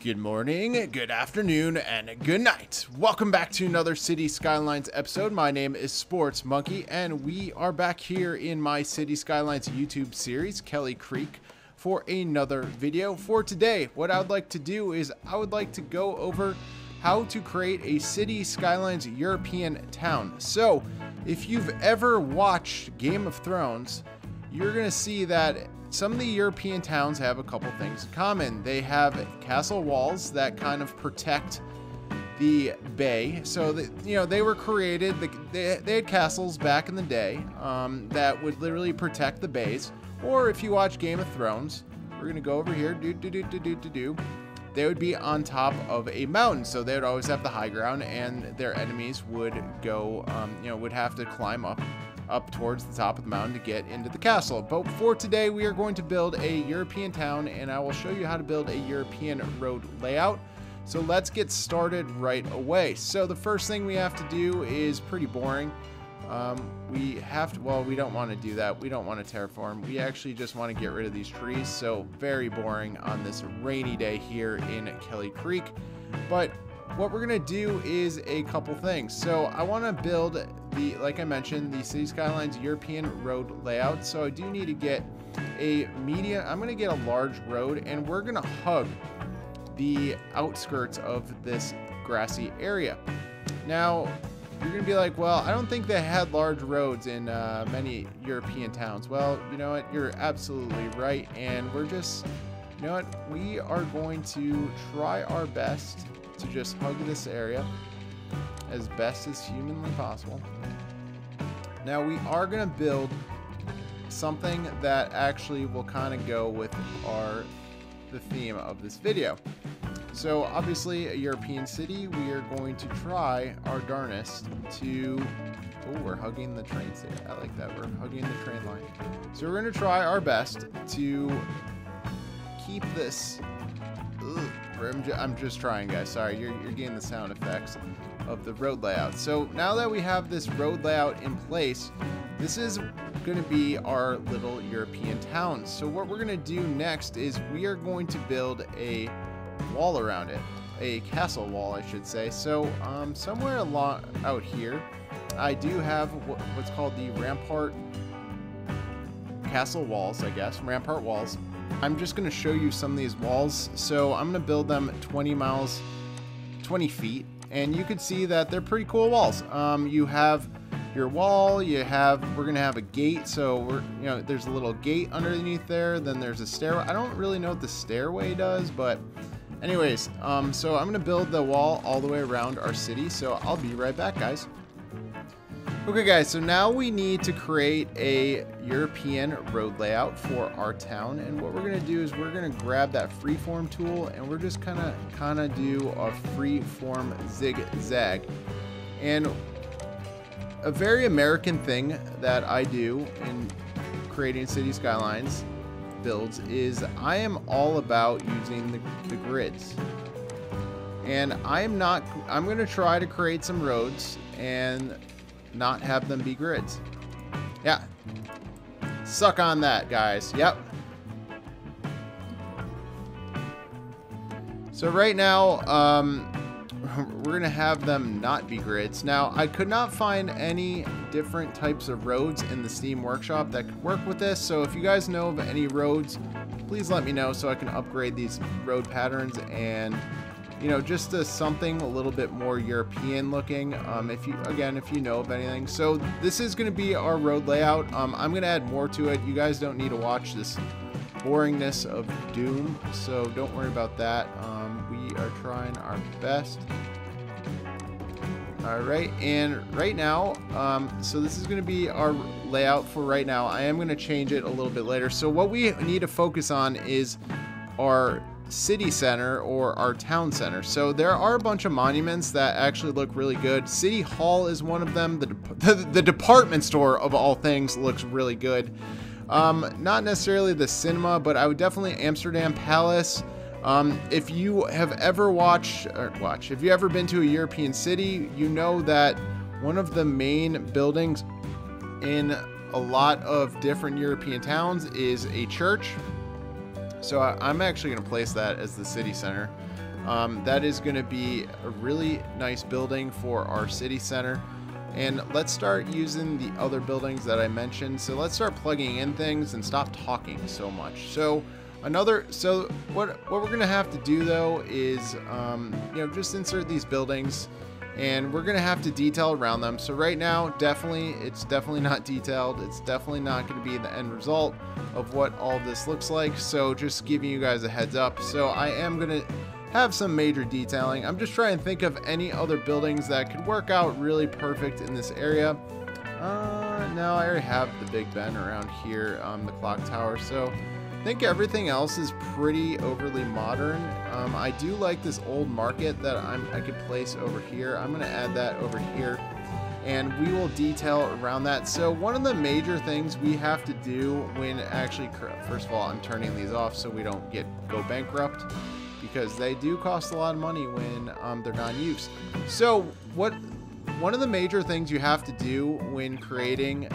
Good morning, good afternoon, and good night. Welcome back to another Cities Skylines episode. My name is Sports Monkey, and we are back here in my Cities Skylines YouTube series, Kelly Creek, for another video. For today, what I would like to do is I would like to go over how to create a Cities Skylines European town. So, if you've ever watched Game of Thrones, you're going to see that some of the European towns have a couple things in common. They have castle walls that kind of protect the bay. So that, they were created. They had castles back in the day that would literally protect the bays. Or if you watch Game of Thrones, we're gonna go over here. They would be on top of a mountain, so they would always have the high ground, and their enemies would go, would have to climb up towards the top of the mountain to get into the castle. But for today, we are going to build a European town, and I will show you how to build a European road layout. So let's get started right away. So the first thing we have to do is pretty boring. We don't want to do that. We don't want to terraform. We actually just want to get rid of these trees. So very boring on this rainy day here in Kelly Creek. But what we're going to do is a couple things. So I want to build like I mentioned, the Cities Skylines European Road layout. So I do need to get a medium. I'm going to get a large road, and we're going to hug the outskirts of this grassy area. Now, you're going to be like, well, I don't think they had large roads in many European towns. Well, you know what? You're absolutely right. And we're just, you know what? We are going to try our best to just hug this area as best as humanly possible. Now we are going to build something that actually will kind of go with the theme of this video. So obviously a European city, we are going to try our darnest to, we're hugging the train station. I like that, we're hugging the train line. So we're going to try our best to keep this, I'm just trying, guys, sorry, you're getting the sound effects of the road layout. So now that we have this road layout in place, this is going to be our little European town. So what we're going to do next is we are going to build a wall around it, a castle wall, I should say. So somewhere along out here, I do have what's called the rampart castle walls, I guess, rampart walls. I'm just going to show you some of these walls. So I'm going to build them 20 feet. And you can see that they're pretty cool walls. You have your wall, we're gonna have a gate. So there's a little gate underneath there. Then there's a stairway. I don't really know what the stairway does, but anyways, so I'm gonna build the wall all the way around our city. So I'll be right back, guys. Okay guys, so now we need to create a European road layout for our town, and what we're going to do is we're going to grab that freeform tool, and we're just kind of do a freeform zigzag. And a very American thing that I do in creating Cities Skylines builds is I am all about using the grids. And I'm going to try to create some roads and not have them be grids. Yeah. Suck on that, guys. Yep. So right now, we're going to have them not be grids. Now, I could not find any different types of roads in the Steam Workshop that could work with this. So if you guys know of any roads, please let me know so I can upgrade these road patterns and just something a little bit more European looking, if you know of anything. So this is going to be our road layout. I'm going to add more to it. You guys don't need to watch this boringness of doom, so don't worry about that. We are trying our best. All right, and right now, so this is going to be our layout for right now. I am going to change it a little bit later. So what we need to focus on is our city center or our town center. So there are a bunch of monuments that actually look really good. City Hall is one of them. The department store of all things looks really good. Not necessarily the cinema, but I would definitely Amsterdam Palace. If you have ever if you ever been to a European city, you know that one of the main buildings in a lot of different European towns is a church. So I'm actually going to place that as the city center. That is going to be a really nice building for our city center. And let's start using the other buildings that I mentioned. So let's start plugging in things and stop talking so much. So what we're gonna have to do though is just insert these buildings, and we're gonna have to detail around them. So right now, it's definitely not detailed. It's definitely not gonna be the end result of what all this looks like. So just giving you guys a heads up. So I am gonna have some major detailing. I'm just trying to think of any other buildings that could work out really perfect in this area. No, I already have the Big Ben around here, the clock tower. So I think everything else is pretty overly modern. I do like this old market that I could place over here. I'm gonna add that over here, and we will detail around that. So one of the major things we have to do when actually, first of all, I'm turning these off so we don't go bankrupt, because they do cost a lot of money when they're not used. So one of the major things you have to do when creating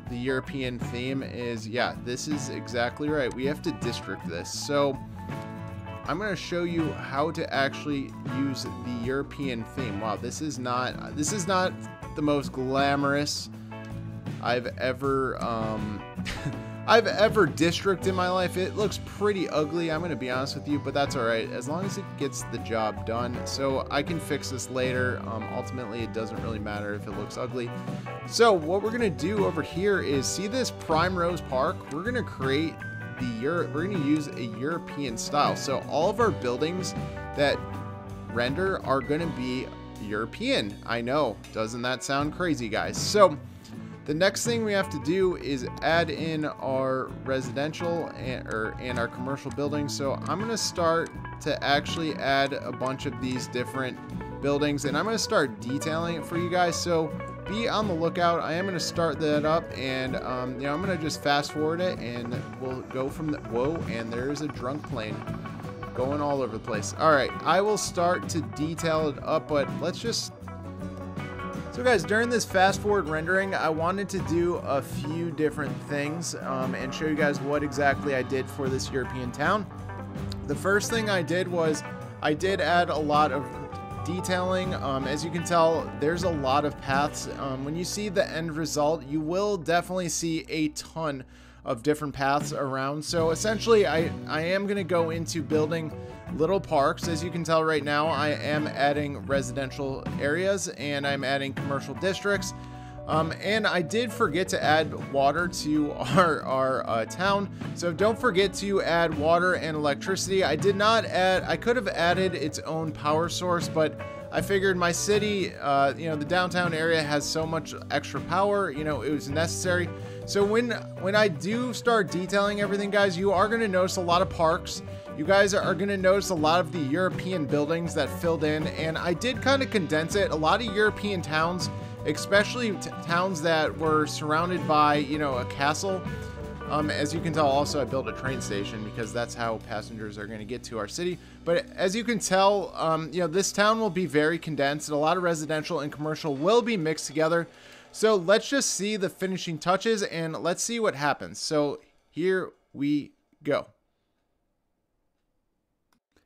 the European theme is, yeah, this is exactly right. We have to district this. So I'm going to show you how to actually use the European theme. Wow, this is not the most glamorous I've ever district in my life. It looks pretty ugly, I'm gonna be honest with you, but that's all right as long as it gets the job done. So I can fix this later. Ultimately, it doesn't really matter if it looks ugly. So what we're gonna do over here is, see this Primrose Park? We're gonna create we're gonna use a European style. So all of our buildings that render are gonna be European. I know, doesn't that sound crazy, guys? So the next thing we have to do is add in our residential and our commercial buildings. So I'm going to start to actually add a bunch of these different buildings, and I'm going to start detailing it for you guys. So be on the lookout. I am going to start that up, and I'm going to just fast forward it, and we'll go from the whoa. And there's a drunk plane going all over the place. All right, I will start to detail it up, but let's just. So guys, during this fast forward rendering, I wanted to do a few different things and show you guys what exactly I did for this European town. The first thing I did was I did add a lot of detailing. As you can tell, there's a lot of paths. When you see the end result, you will definitely see a ton of different paths around. So essentially, I am going to go into building little parks. As you can tell right now, I am adding residential areas and I'm adding commercial districts. And I did forget to add water to our town. So don't forget to add water and electricity. I did not add, I could have added its own power source, but I figured my city, the downtown area has so much extra power, it was necessary. So when I do start detailing everything, guys, you are going to notice a lot of parks. You guys are going to notice a lot of the European buildings that filled in, and I did kind of condense it. A lot of European towns, especially towns that were surrounded by, a castle. As you can tell, also I built a train station because that's how passengers are going to get to our city. But as you can tell, this town will be very condensed. A lot of residential and commercial will be mixed together. So let's just see the finishing touches and let's see what happens. So here we go.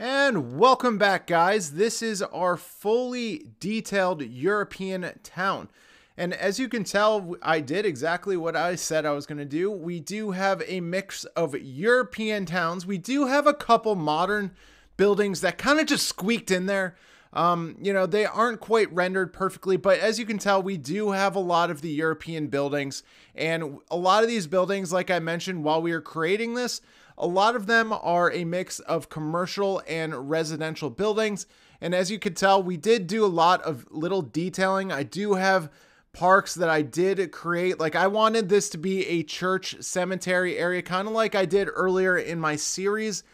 And welcome back, guys. This is our fully detailed European town. And as you can tell, I did exactly what I said I was going to do. We do have a mix of European towns. We do have a couple modern buildings that kind of just squeaked in there. They aren't quite rendered perfectly, but as you can tell, we do have a lot of the European buildings. And a lot of these buildings, like I mentioned while we were creating this, a lot of them are a mix of commercial and residential buildings. And as you could tell, we did do a lot of little detailing. I do have parks that I did create. Like I wanted this to be a church cemetery area, kind of like I did earlier in my series.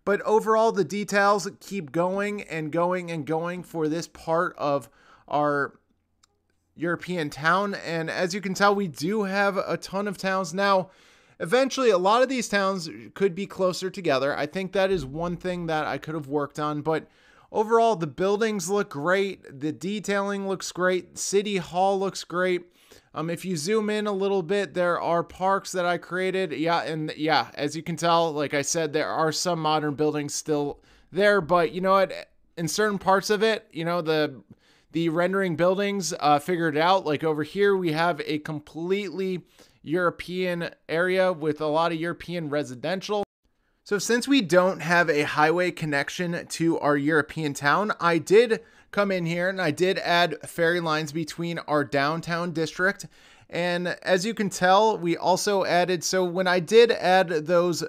But overall, the details keep going and going and going for this part of our European town. And as you can tell, we do have a ton of towns now. Eventually, a lot of these towns could be closer together. I think that is one thing that I could have worked on. But overall, the buildings look great. The detailing looks great. City Hall looks great. If you zoom in a little bit, there are parks that I created. Yeah, as you can tell, like I said, there are some modern buildings still there, but you know what? In certain parts of it, you know, the rendering buildings figured it out. Like over here, we have a completely European area with a lot of European residential. So since we don't have a highway connection to our European town, I did come in here and I did add ferry lines between our downtown district. And as you can tell, we also added, so when I did add those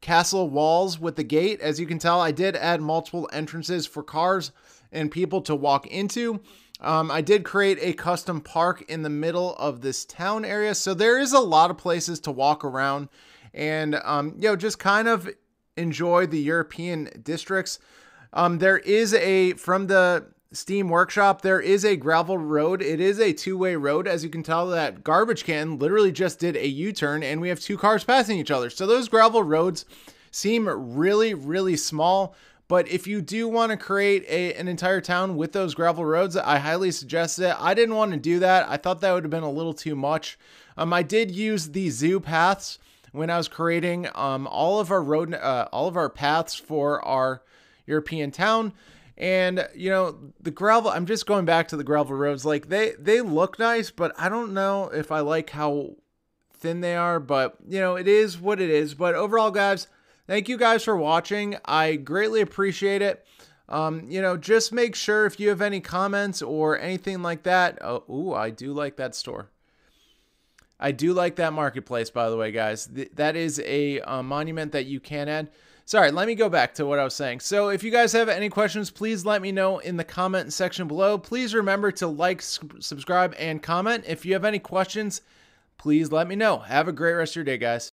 castle walls with the gate, as you can tell, I did add multiple entrances for cars and people to walk into. I did create a custom park in the middle of this town area. So there is a lot of places to walk around and, you know, just kind of enjoy the European districts. There is from the Steam Workshop, there is a gravel road. It is a two-way road. As you can tell, that garbage can literally just did a U-turn and we have two cars passing each other. So those gravel roads seem really, really small. But if you do want to create an entire town with those gravel roads, I highly suggest it. I didn't want to do that. I thought that would have been a little too much. I did use the zoo paths when I was creating all of our paths for our European town. And, you know, the gravel, I'm just going back to the gravel roads. Like they look nice, but I don't know if I like how thin they are, but you know, it is what it is. But overall, guys, thank you guys for watching. I greatly appreciate it. You know, just make sure if you have any comments or anything like that. Oh, I do like that store. I do like that marketplace, by the way, guys. That is a monument that you can add. Sorry, let me go back to what I was saying. So if you guys have any questions, please let me know in the comment section below. Please remember to like, subscribe, and comment. If you have any questions, please let me know. Have a great rest of your day, guys.